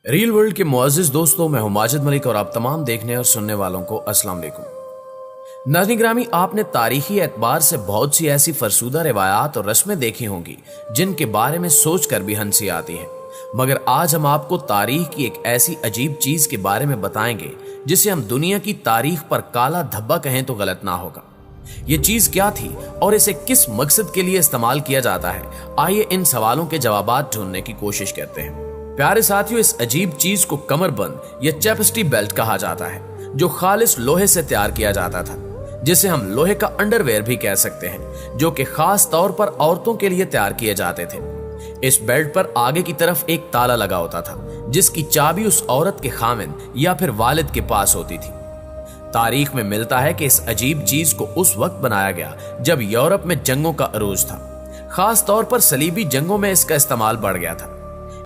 Reel world के मुअज़्ज़िज़ दोस्तों, मैं हूं माजिद मलिक और आप तमाम देखने और सुनने वालों को अस्सलाम वालेकुम। नाज़रीन ग्रामी, आपने तारीखी एतबार से बहुत सी ऐसी फरसूदा रिवायात और रस्में देखी होंगी जिनके बारे में सोचकर भी हंसी आती है, मगर आज हम आपको तारीख की एक ऐसी अजीब चीज के बारे में बताएंगे जिसे हम दुनिया की तारीख पर काला धब्बा कहें तो गलत ना होगा। ये चीज क्या थी और इसे किस मकसद के लिए इस्तेमाल किया जाता है, आइए इन सवालों के जवाबात ढूंढने की कोशिश करते हैं। प्यारे साथियों, इस अजीब चीज को कमरबंद या चेपस्टी बेल्ट कहा जाता है, जो खालिस लोहे से तैयार किया जाता था, जिसे हम लोहे का अंडरवेयर भी कह सकते हैं, जो कि खास तौर पर औरतों के लिए तैयार किए जाते थे। इस बेल्ट पर आगे की तरफ एक ताला लगा होता था, जिसकी चाबी उस औरत के खामिंद या फिर वालिद के पास होती थी। तारीख में मिलता है कि इस अजीब चीज को उस वक्त बनाया गया जब यूरोप में जंगों का अरूज था। खास तौर पर सलीबी जंगों में इसका इस्तेमाल बढ़ गया था।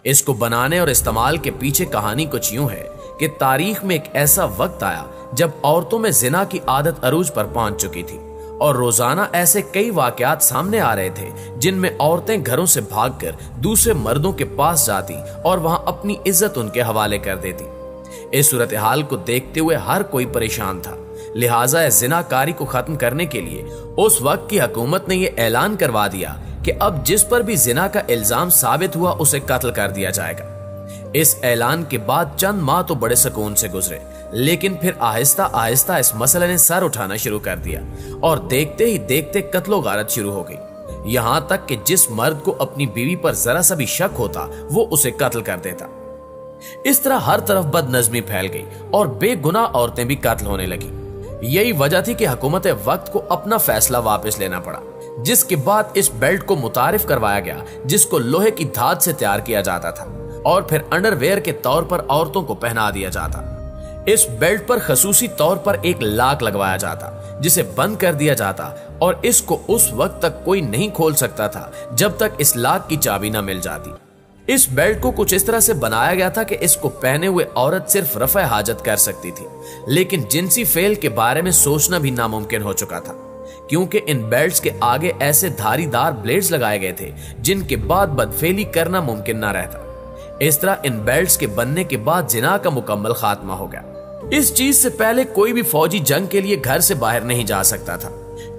इसको बनाने और इस्तेमाल के पीछे कहानी कुछ यूं है कि तारीख में एक ऐसा वक्त आया जब औरतों में जिना की आदत अरूज पर पहुंच चुकी थी और रोजाना ऐसे कई वाकयात सामने आ रहे थे जिनमें औरतें घरों से भागकर दूसरे मर्दों के पास जाती और वहां अपनी इज्जत उनके हवाले कर देती। इस सूरत हाल को देखते हुए हर कोई परेशान था, लिहाजा इस जिनाकारी को खत्म करने के लिए उस वक्त की हुकूमत ने यह ऐलान करवा दिया कि अब जिस पर भी जिना का इल्जाम साबित हुआ उसे कत्ल कर दिया जाएगा। इस ऐलान के बाद चंद माह तो बड़े सुकून से गुजरे, लेकिन फिर आहिस्ता आहिस्ता इस मसले ने सर उठाना शुरू कर दिया और देखते ही देखते कत्लो गारत शुरू हो गई। यहां तक कि जिस मर्द को अपनी बीवी पर जरा सा भी शक होता वो उसे कत्ल कर देता। इस तरह हर तरफ बदनज़मी फैल गई और बेगुनाह औरतें भी कत्ल होने लगी। यही वजह थी कि हुकूमत वक्त को अपना फैसला वापस लेना पड़ा, जिसके बाद इस बेल्ट को मुतारिफ करवाया गया, जिसको लोहे की धात से तैयार किया जाता था और फिर अंडरवेयर के तौर पर औरतों को पहना दिया जाता। इस बेल्ट पर खसूसी तौर पर एक लाक लगवाया जाता, जिसे बंद कर दिया जाता और इसको उस वक्त तक कोई नहीं खोल सकता था जब तक इस लाक की चाबी न मिल जाती। इस बेल्ट को कुछ इस तरह से बनाया गया था कि इसको पहने हुए औरत सिर्फ रफ़े हाजत कर सकती थी, लेकिन जिनसी फेल के बारे में सोचना भी नामुमकिन हो चुका था, क्योंकि इन बेल्ट्स के आगे ऐसे धारीदार ब्लेड्स लगाए गए थे जिनके बाद बदफेली करना मुमकिन ना रहता। इस तरह इन बेल्ट्स के बनने के बाद जिना का मुकम्मल खात्मा हो गया। इस चीज से पहले कोई भी फौजी जंग के लिए घर से बाहर नहीं जा सकता था,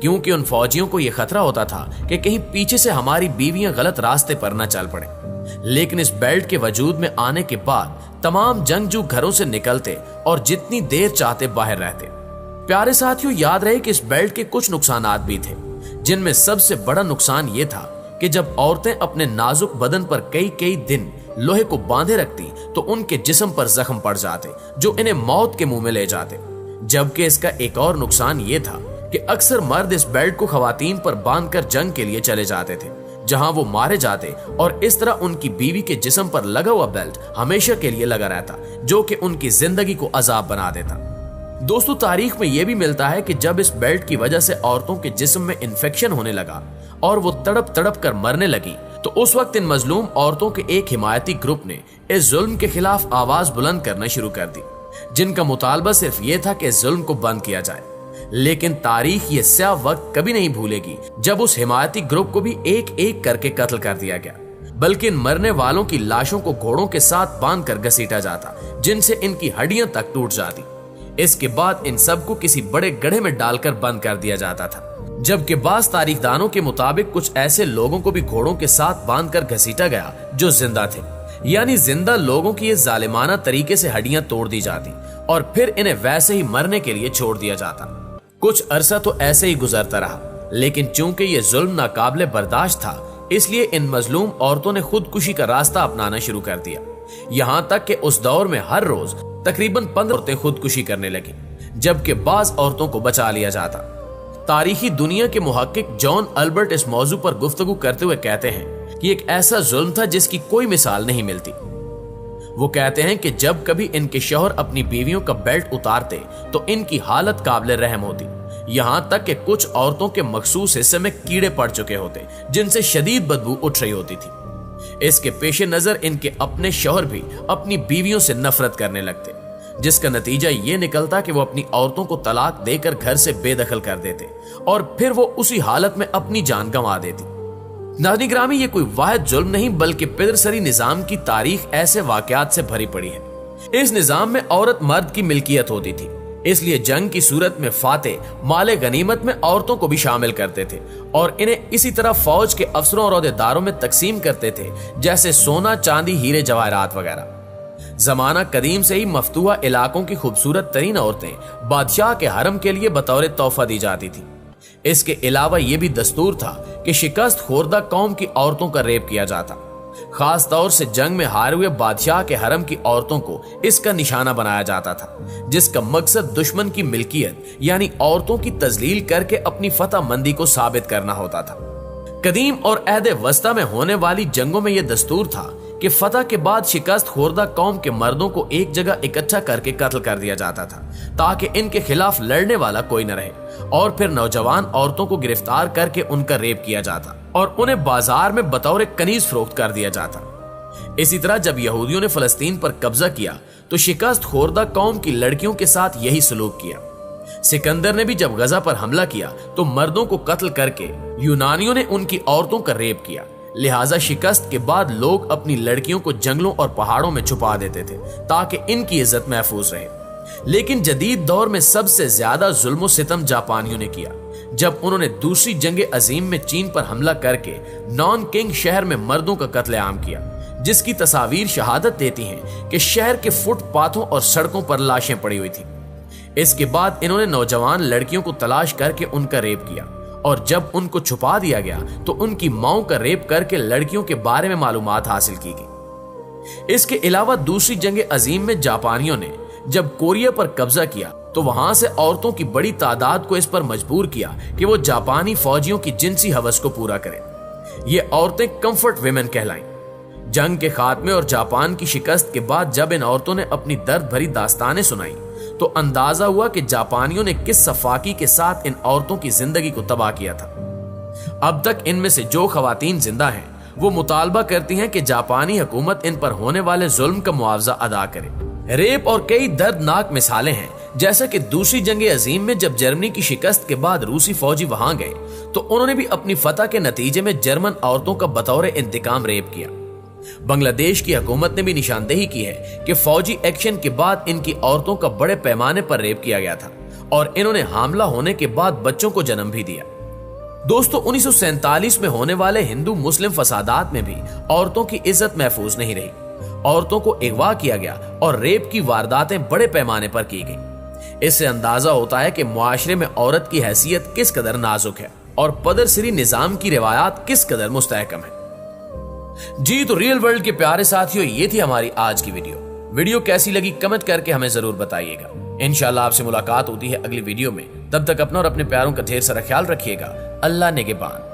क्योंकि उन फौजियों को यह खतरा होता था कि कहीं पीछे से हमारी बीवियां गलत रास्ते पर न चल पड़े। लेकिन इस बेल्ट के वजूद में आने के बाद तमाम जंगजू घरों से निकलते और जितनी देर चाहते बाहर रहते। प्यारे साथियों, याद रहे कि इस बेल्ट के कुछ नुकसानात भी थे, जिनमें सबसे बड़ा नुकसान यह था कि जब औरतें अपने नाजुक बदन पर कई कई दिन लोहे को बांधे रखती तो उनके जिस्म पर जख्म पड़ जाते जो इन्हें मौत के मुंह में ले जाते। जबकि इसका एक और नुकसान यह था कि अक्सर मर्द इस बेल्ट को खवातीन पर बांधकर जंग के लिए चले जाते थे, जहां वो मारे जाते और इस तरह उनकी बीवी के जिस्म पर लगा हुआ बेल्ट हमेशा के लिए लगा रहता, जो कि उनकी जिंदगी को अजाब बना देता। दोस्तों, तारीख में यह भी मिलता है कि जब इस बेल्ट की वजह से औरतों के जिस्म में इन्फेक्शन होने लगा और वो तड़प तड़प कर मरने लगी, तो उस वक्त इन मजलूम औरतों के एक हिमायती ग्रुप ने इस जुल्म के खिलाफ आवाज बुलंद करना शुरू कर दी, जिनका मुतालबा सिर्फ ये था कि इस जुल्म को बंद किया जाए। लेकिन तारीख ये स्याह वक्त कभी नहीं भूलेगी जब उस हिमायती ग्रुप को भी एक एक करके कत्ल कर दिया गया, बल्कि इन मरने वालों की लाशों को घोड़ों के साथ बांधकर घसीटा जाता, जिनसे इनकी हड्डियां तक टूट जाती। इसके बाद इन सबको किसी बड़े गड्ढे में डालकर बंद कर दिया जाता था, जबकि बाज़ तारीखदानों के मुताबिक कुछ ऐसे लोगों को भी घोड़ों के साथ बांधकर घसीटा गया जो जिंदा थे, यानी जिंदा लोगों की ये जालिमाना तरीके से हड्डियां तोड़ दी जाती और फिर इन्हें वैसे ही मरने के लिए छोड़ दिया जाता। कुछ अरसा तो ऐसे ही गुजरता रहा, लेकिन चूंकि ये जुल्म नाकाबिले बर्दाश्त था, इसलिए इन मजलूम औरतों ने खुदकुशी का रास्ता अपनाना शुरू कर दिया। यहां तक कि उस दौर में हर रोज तकरीबन 15 औरतें खुदकुशी करने लगी, जबकि बाज औरतों को बचा लिया जाता। तारीखी दुनिया के मुहक्किक जॉन अल्बर्ट इस मौजू पर गुफ्तगू करते हुए कहते हैं कि एक ऐसा जुल्म था जिसकी कोई मिसाल नहीं मिलती। वो कहते हैं कि जब कभी इनके शौहर अपनी बीवियों का बेल्ट उतारते तो इनकी हालत काबिले रहम होती, यहां तक कि कुछ औरतों के मखसूस हिस्से में कीड़े पड़ चुके होते जिनसे शदीद बदबू उठ रही होती थी। इसके पेश नजर इनके अपने शौहर भी अपनी बीवियों से नफरत करने लगते, जिसका नतीजा ये निकलता कि वो अपनी औरतों को तलाक देकर घर से बेदखल कर देते और फिर वो उसी हालत में अपनी जान गंवा देती। नाज़रीन ग्रामी, ये कोई वाहिद जुल्म नहीं बल्कि पिदरसरी निजाम की तारीख ऐसे वाकयात से भरी पड़ी है। इस निजाम में औरत मर्द की मिल्कियत होती थी, इसलिए जंग की सूरत में फाते माले गनीमत में औरतों को भी शामिल करते थे और इन्हें इसी तरह फौज के अफसरों और ओहदेदारों में तकसीम करते थे जैसे सोना, चांदी, हीरे, जवाहरात वगैरह। जमाना कदीम से ही मफतूहा इलाकों की खूबसूरत तरीन औरतें बादशाह के हरम के लिए बतौर तोहफा दी जाती थी। इसके अलावा यह भी दस्तूर था कि शिकस्त खोरदा कौम की औरतों का रेप किया जाता। खास तौर से जंग में हारे हुए बादशाह के हरम की औरतों को इसका निशाना बनाया जाता था, जिसका मकसद दुश्मन की मिल्कियत यानी औरतों की तजलील करके अपनी फतह मंदी को साबित करना होता था। कदीम और अहद वस्ता में होने वाली जंगों में यह दस्तूर था कि फतह के बाद शिकस्त खोरदा कौम के मर्दों को एक जगह इकट्ठा करके कत्ल कर दिया जाता था ताकि इनके खिलाफ लड़ने वाला कोई न रहे, और फिर नौजवान औरतों को गिरफ्तार करके उनका रेप किया जाता और उन्हें बाजार में बतौर कनीज फरोख्त कर दिया जाता। इसी तरह जब यहूदियों ने फलस्तीन पर कब्जा किया तो शिकस्त खोरदा कौम की लड़कियों के साथ यही सलूक किया। सिकंदर ने भी जब गजा पर हमला किया तो मर्दों को कत्ल करके यूनानियों ने उनकी औरतों का रेप किया। लिहाजा शिकस्त के बाद लोग अपनी लड़कियों को जंगलों और पहाड़ों में छुपा देते थे ताकि इनकी इज्जत महफूज रहे। लेकिन जदीद दौर में सबसे ज्यादा जुल्म और सितम जापानियों ने किया जब उन्होंने दूसरी जंग अजीम में चीन पर हमला करके नॉन किंग शहर में मर्दों का कत्लेआम किया, जिसकी तस्वीर शहादत देती हैं कि शहर के फुटपाथों और सड़कों पर लाशें पड़ी हुई थी। इसके बाद इन्होंने नौजवान लड़कियों को तलाश करके उनका रेप किया और जब उनको छुपा दिया गया तो उनकी माओं का रेप करके लड़कियों के बारे में मालूमात हासिल की गई। इसके अलावा दूसरी जंग अजीम में जापानियों ने जब कोरिया पर कब्जा किया तो वहां से औरतों की बड़ी तादाद को इस पर मजबूर किया कि वो जापानी फौजियों की जिनसी हवस को पूरा करें। ये औरतें कंफर्ट विमेन कहलाईं। जंग के खात्मे और जापान की शिकस्त के बाद जब इन औरतों ने अपनी दर्द भरी दास्तानें सुनाई तो अंदाजा हुआ कि जापानियों ने किस सफाकी के साथ इन औरतों की जिंदगी को तबाह किया था। अब तक इनमें से जो खवातीन जिंदा हैं वो मुतालबा करती हैं कि जापानी हुकूमत इन पर होने वाले जुल्म का मुआवजा अदा करे। रेप और कई दर्दनाक मिसालें हैं, जैसा कि दूसरी जंग अजीम में जब जर्मनी की शिकस्त के बाद रूसी फौजी वहां गए तो उन्होंने भी अपनी फतह के नतीजे में जर्मन औरतों का बतौर इंतकाम रेप किया। बांग्लादेश की हुकूमत ने भी निशानदेही की है कि फौजी एक्शन के बाद इनकी औरतों का बड़े पैमाने पर रेप किया गया था और इन्होंने हामला होने के बाद बच्चों को जन्म भी दिया। दोस्तों, 1947 में होने वाले हिंदू मुस्लिम फसादात में भी औरतों की इज्जत महफूज नहीं रही। औरतों को अगवा किया गया और रेप की वारदातें बड़े पैमाने पर की गई। इससे अंदाजा होता है कि मुआशरे में औरत की हैसियत किस कदर नाजुक है और पदरसरी निजाम की रिवायात किस कदर मुस्तहकम है। जी तो रियल वर्ल्ड के प्यारे साथियों, ये थी हमारी आज की वीडियो कैसी लगी कमेंट करके हमें जरूर बताइएगा। इंशाल्लाह आपसे मुलाकात होती है अगली वीडियो में। तब तक अपना और अपने प्यारों का ढेर सारा ख्याल रखिएगा। अल्लाह निगहबान।